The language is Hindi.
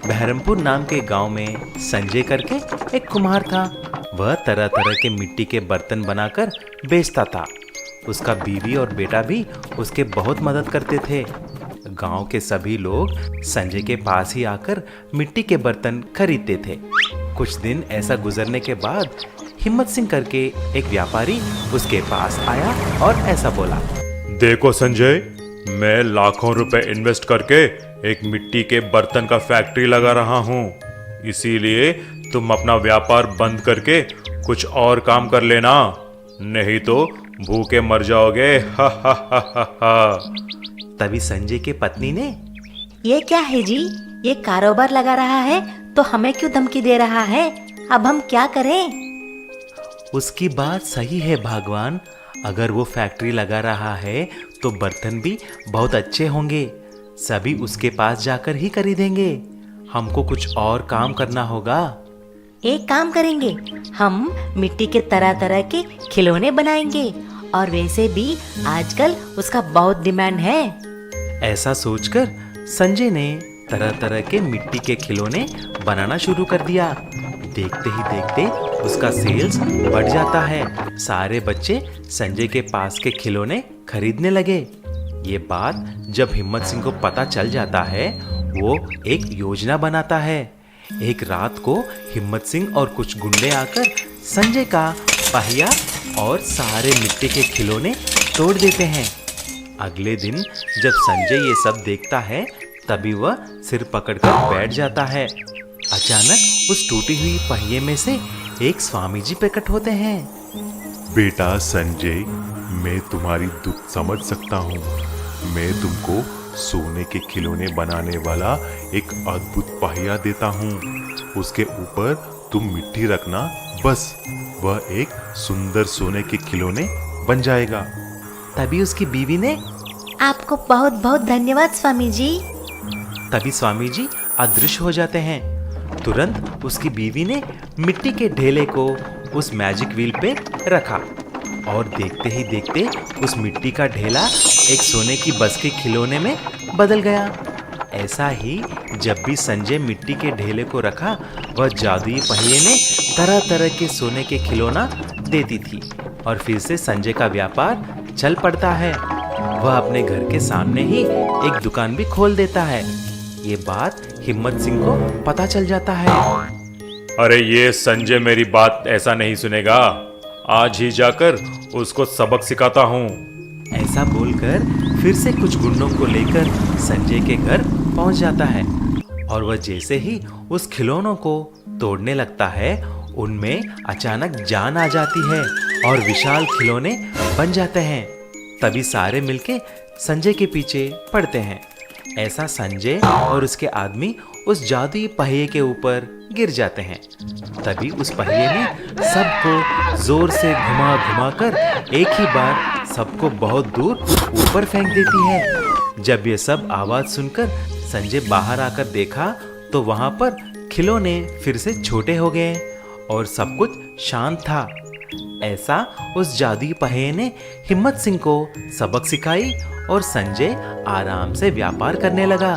बहरमपुर नाम के गांव में संजय करके एक कुम्हार था। वह तरह तरह के मिट्टी के बर्तन बनाकर बेचता था। उसका बीवी और बेटा भी उसके बहुत मदद करते थे। गांव के सभी लोग संजय के पास ही आकर मिट्टी के बर्तन खरीदते थे। कुछ दिन ऐसा गुजरने के बाद हिम्मत सिंह करके एक व्यापारी उसके पास आया और ऐसा बोला, देखो संजय, मैं लाखों रुपए इन्वेस्ट करके एक मिट्टी के बर्तन का फैक्ट्री लगा रहा हूँ। इसीलिए तुम अपना व्यापार बंद करके कुछ और काम कर लेना, नहीं तो भूखे मर जाओगे। हा हा हा हा हा। तभी संजय की पत्नी ने, ये क्या है जी, ये कारोबार लगा रहा है तो हमें क्यों धमकी दे रहा है? अब हम क्या करें? उसकी बात सही है भगवान, अगर वो फैक्ट्री लगा रहा है तो बर्तन भी बहुत अच्छे होंगे। सभी उसके पास जाकर ही खरीदेंगे। हमको कुछ और काम करना होगा। एक काम करेंगे, हम मिट्टी के तरह तरह के खिलौने बनाएंगे और वैसे भी आजकल उसका बहुत डिमांड है। ऐसा सोचकर संजय ने तरह तरह के मिट्टी के खिलौने बनाना शुरू कर दिया। देखते ही देखते उसका सेल्स बढ़ जाता है। सारे बच्चे संजय के पास के खिलौने खरीदने लगे। ये बात जब हिम्मत सिंह को पता चल जाता है, वो एक योजना बनाता है। एक रात को हिम्मत सिंह और कुछ गुंडे आकर संजय का पहिया और सारे मिट्टी के खिलौने तोड़ देते हैं। अगले दिन जब संजय ये सब देखता है, तभी वह सिर पकड़कर बैठ जाता है। अचानक उस टूटी हुई पहिए में से एक स्वामी जी प्रकट होते हैं। बेटा संजय, मैं तुम्हारी दुख समझ सकता हूँ। मैं तुमको सोने के खिलौने बनाने वाला एक अद्भुत पहिया देता हूँ। उसके ऊपर तुम मिट्टी रखना, बस वह एक सुंदर सोने के खिलौने बन जाएगा। तभी उसकी बीवी ने, आपको बहुत बहुत धन्यवाद स्वामी जी। तभी स्वामी जी अदृश्य हो जाते हैं। तुरंत उसकी बीवी ने मिट्टी के ढेले को उस मैजिक व्हील पे रखा और देखते ही देखते उस मिट्टी का ढेला एक सोने की बस के खिलौने में बदल गया। ऐसा ही जब भी संजय मिट्टी के ढेले को रखा, वह जादुई पहिए में तरह तरह के सोने के खिलौना देती थी और फिर से संजय का व्यापार चल पड़ता है। वह अपने घर के सामने ही एक दुकान भी खोल देता है। ये बात हिम्मत सिंह को पता चल जाता है। अरे ये संजय मेरी बात ऐसा नहीं सुनेगा, आज ही जाकर उसको सबक सिखाता हूँ। ऐसा बोलकर फिर से कुछ गुंडों को लेकर संजय के घर पहुंच जाता है और वह जैसे ही उस खिलौनों को तोड़ने लगता है, उनमें अचानक जान आ जाती है और विशाल खिलौने बन जाते हैं। तभी सारे मिलके संजय के पीछे पड़ते हैं। ऐसा संजय और उसके आदमी उस जादुई पहिए के ऊपर गिर जाते हैं। तभी उस पहिए में सबको जोर से घुमा घुमा कर एक ही बार सबको बहुत दूर ऊपर फेंक देती है। जब ये सब आवाज सुनकर संजय बाहर आकर देखा तो वहां पर खिलौने फिर से छोटे हो गए और सब कुछ शांत था। ऐसा उस जादुई पहिए ने हिम्मत सिंह को सबक सिखाई और संजय आराम से व्यापार करने लगा।